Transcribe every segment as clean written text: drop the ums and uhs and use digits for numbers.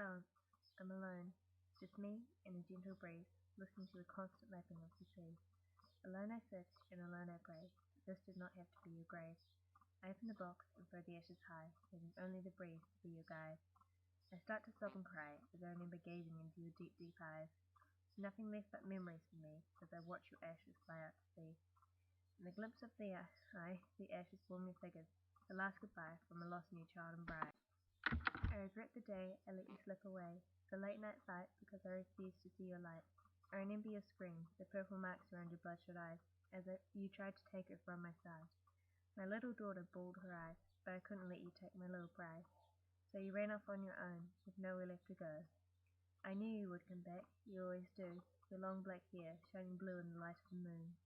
silence. I'm alone. Just me and a gentle breeze, listening to the constant lapping of the sea. Alone I sit, and alone I pray, that this did not have to be your grave. I open the box and throw the ashes high, leaving only the breeze to be your guide. I start to sob and cry, as I remember gazing into your deep, deep eyes. Nothing left but memories for me, as I watch your ashes fly out to sea. In the glimpse of the eye, the ashes form your figures, the last goodbye from a lost new child and bride. I regret the day I let you slip away, the late night fight because I refused to see your light. I remember your scream, the purple marks around your bloodshot eyes, as you tried to take her from my side. My little daughter bawled her eyes, but I couldn't let you take my little prize. So you ran off on your own, with nowhere left to go. I knew you would come back, you always do, your long black hair shining blue in the light of the moon.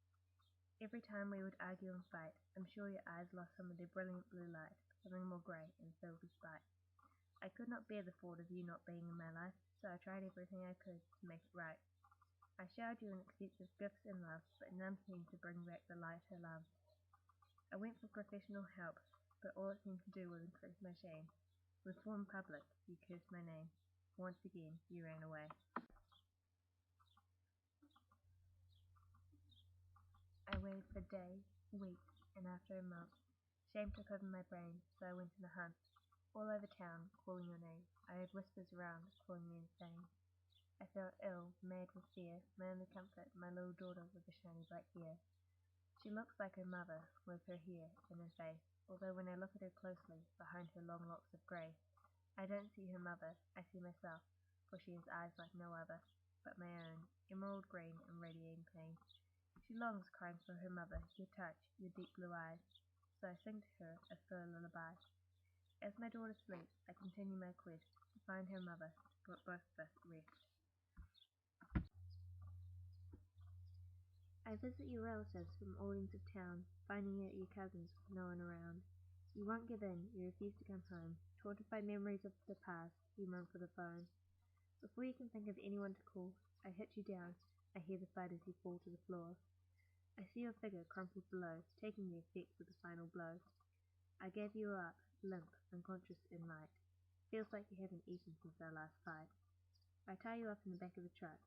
Every time we would argue and fight, I'm sure your eyes lost some of their brilliant blue light, becoming more grey and filled with spite. I could not bear the thought of you not being in my life, so I tried everything I could to make it right. I showered you in expensive gifts and love, but none seemed to bring back the light I loved. I went for professional help, but all it seemed to do was increase my shame. With full in public, you cursed my name. Once again, you ran away. I waited for days, weeks, and after a month, shame took over my brain, so I went on a hunt. All over town, calling your name, I heard whispers around, calling me insane. I felt ill, mad with fear, my only comfort, my little daughter with the shiny black hair. She looks like her mother, with her hair and her face, although when I look at her closely, behind her long locks of grey, I don't see her mother, I see myself, for she has eyes like no other, but my own, emerald green and radiating pain. She longs, crying for her mother, your touch, your deep blue eyes, so I sing to her a slow lullaby. As my daughter sleeps, I continue my quest to find her mother, to put both of us to rest. I visit your relatives from all ends of town, finding out your cousins with no one around. You won't give in, you refuse to come home. Taunted by memories of the past, you moan for the phone. Before you can think of anyone to call, I hit you down. I hear the thud as you fall to the floor. I see your figure crumpled below, taking the effects of the final blow. I gave you up, limp, unconscious in light. Feels like you haven't eaten since our last fight. I tie you up in the back of the truck.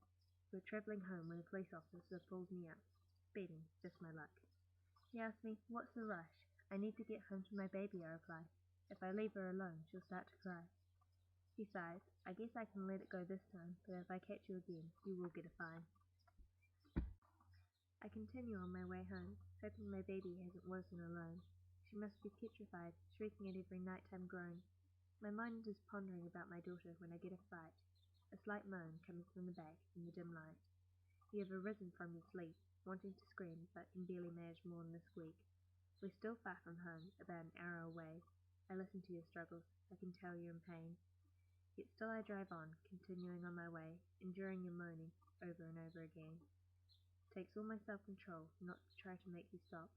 We're travelling home when a police officer pulls me up. Speeding, just my luck. He asks me, what's the rush? I need to get home to my baby, I reply. If I leave her alone, she'll start to cry. He sighs, I guess I can let it go this time, but if I catch you again, you will get a fine. I continue on my way home, hoping my baby hasn't woken alone. She must be petrified, shrieking at every nighttime groan. My mind is pondering about my daughter when I get a fright. A slight moan comes from the back in the dim light. You have arisen from your sleep, wanting to scream, but can barely manage more than a squeak. We're still far from home, about an hour away. I listen to your struggles, I can tell you're in pain. Yet still I drive on, continuing on my way, enduring your moaning, over and over again. Takes all my self-control not to try to make you stop,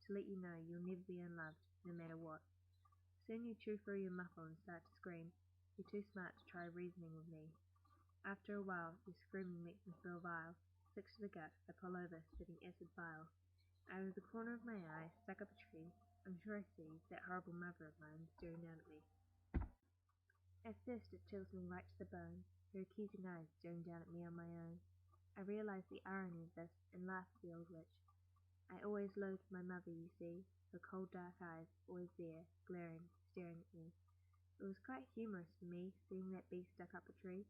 to let you know you'll never be unloved, no matter what. Soon you chew through your muffle and start to scream. You're too smart to try reasoning with me. After a while, your screaming makes me feel vile. Sick to the gut, I pull over, spitting acid bile. Out of the corner of my eye, stuck up a tree, I'm sure I see that horrible mother of mine staring down at me. At first it chills me right to the bone, her accusing eyes staring down at me on my own. I realize the irony of this, and laugh at the old witch. I always loathed my mother, you see, her cold dark eyes, always there, glaring, staring at me. It was quite humorous for me, seeing that beast stuck up a tree.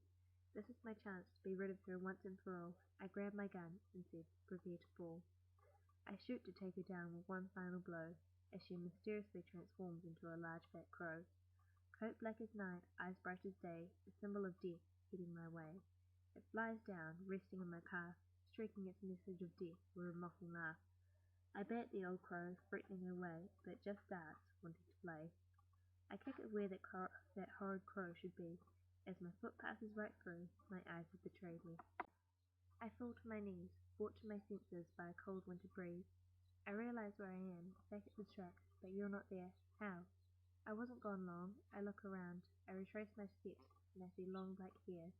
This is my chance to be rid of her once and for all. I grabbed my gun and said, prepare to fall. I shoot to take her down with one final blow, as she mysteriously transforms into a large fat crow. Coat black as night, eyes bright as day, a symbol of death, heading my way. It flies down, resting on my path, shrieking its message of death with a mocking laugh. I bat the old crow, threatening her way, but it just darts, wanting to play. I kick it where that horrid crow should be. As my foot passes right through, my eyes have betrayed me. I fall to my knees, brought to my senses by a cold winter breeze. I realize where I am, back at the truck, but you're not there. How? I wasn't gone long. I look around. I retrace my steps, and I see long black hair,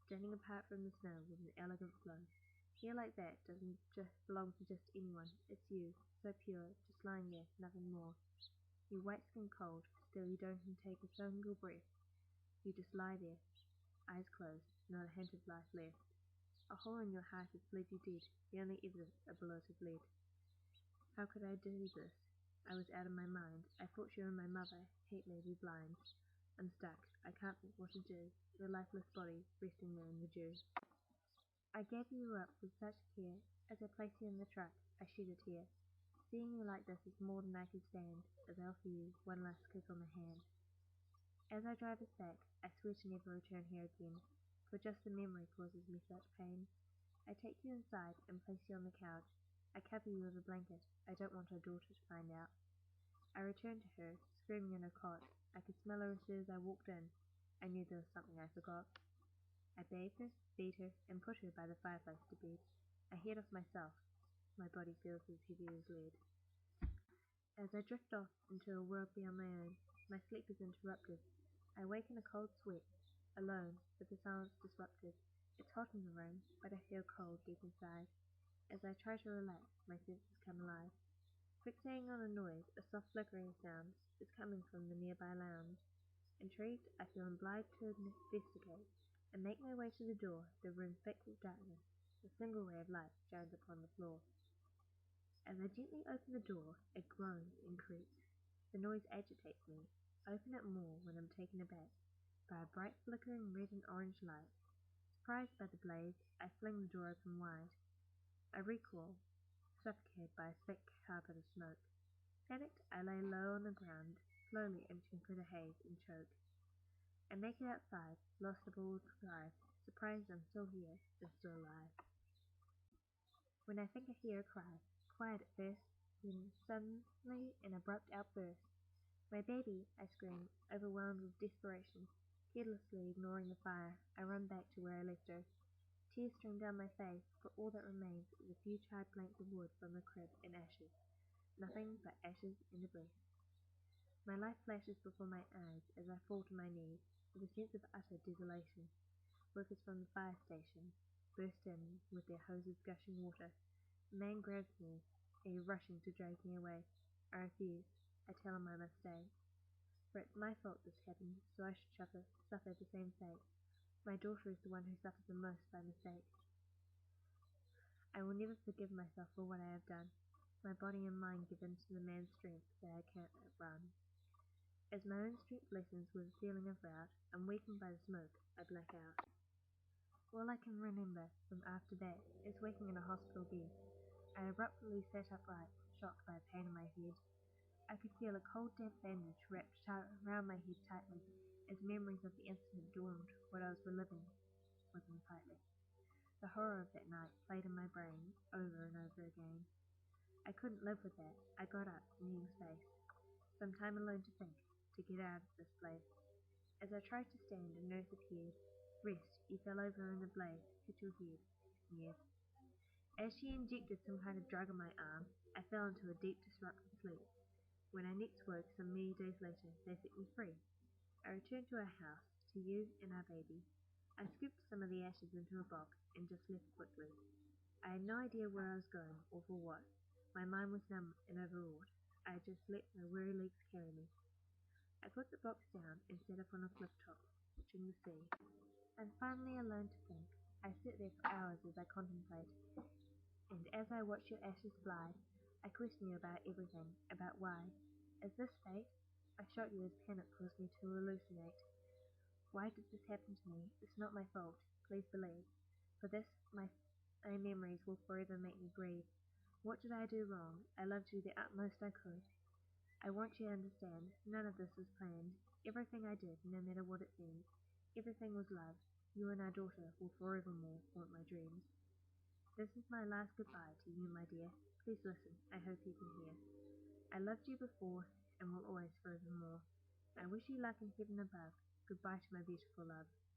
standing apart from the snow with an elegant flow. Hair like that doesn't just belong to just anyone. It's you, so pure, just lying there, nothing more. Your white skin cold, still you don't take a single breath. You just lie there. eyes closed, not a hint of life left. A hole in your heart has bled you dead, the only evidence a bullet had led. How could I do this? I was out of my mind. I thought you were my mother. Hate made me blind. I'm stuck. I can't think what to do. Your lifeless body resting there in the dew. I gave you up with such care. As I placed you in the truck, I shed a tear. Seeing you like this is more than I can stand, as I offer you one last kiss on the hand. As I drive us back, I swear to never return here again, for just the memory causes me such pain. I take you inside and place you on the couch. I cover you with a blanket. I don't want our daughter to find out. I return to her, screaming in her cot. I could smell her as soon as I walked in. I knew there was something I forgot. I bathed her, feed her, and put her by the fireplace to bed. I head off myself. My body feels as heavy as lead. As I drift off into a world beyond my own, my sleep is interrupted. I wake in a cold sweat, alone, with the silence disrupted. It's hot in the room, but I feel cold deep inside. As I try to relax, my senses come alive. Fixating on a noise, a soft flickering sound is coming from the nearby lounge. Intrigued, I feel obliged to investigate, and make my way to the door, the room thick with darkness. A single ray of light shines upon the floor. As I gently open the door, it groans and creaks. The noise agitates me. I open it more when I'm taken aback by a bright flickering red and orange light. Surprised by the blaze, I fling the door open wide. I recoil, suffocated by a thick carpet of smoke. Panicked, I lay low on the ground, slowly inching through the haze and choke. I make it outside, lost of all drive, surprised I'm still here and still alive. When I think I hear a cry, quiet at first, then suddenly an abrupt outburst. My baby, I scream, overwhelmed with desperation. Carelessly ignoring the fire, I run back to where I left her. Tears stream down my face, for all that remains is a few charred planks of wood from the crib and ashes. Nothing but ashes and debris. My life flashes before my eyes as I fall to my knees, with a sense of utter desolation. Workers from the fire station burst in with their hoses gushing water. A man grabs me, he rushing to drag me away. I refuse. I tell him I must stay. For it's my fault this happened, so I should suffer the same fate. My daughter is the one who suffers the most by mistake. I will never forgive myself for what I have done. My body and mind give in to the man's strength that I can't outrun. As my own strength lessens with a feeling of doubt, and weakened by the smoke, I black out. All I can remember from after that is waking in a hospital bed. I abruptly sat upright, shocked by a pain in my head. I could feel a cold damp bandage wrapped around my head tightly, as memories of the incident dawned. What I was reliving was unsightly. The horror of that night played in my brain over and over again. I couldn't live with that. I got up, needing space. Some time alone to think, to get out of this place. As I tried to stand, a nurse appeared. Rest, you fell over in the blaze, hit your head. Yes. As she injected some kind of drug in my arm, I fell into a deep, disrupted sleep. When I next woke, some many days later, they set me free. I returned to our house, to you and our baby. I scooped some of the ashes into a box and just left quickly. I had no idea where I was going or for what. My mind was numb and overwrought. I just let my weary legs carry me. I put the box down and sat up on a cliff top, watching the sea. I'm finally alone to think. I sit there for hours as I contemplate, and as I watch your ashes fly, I question you about everything, about why. Is this fate? I shot you as panic caused me to hallucinate. Why did this happen to me? It's not my fault, please believe. For this, my memories will forever make me breathe. What did I do wrong? I loved you the utmost I could. I want you to understand, none of this was planned. Everything I did, no matter what it seemed, everything was love. You and our daughter will forevermore haunt my dreams. This is my last goodbye to you, my dear. Please listen, I hope you can hear. I loved you before, and will always forevermore. I wish you luck in heaven above. Goodbye to my beautiful love.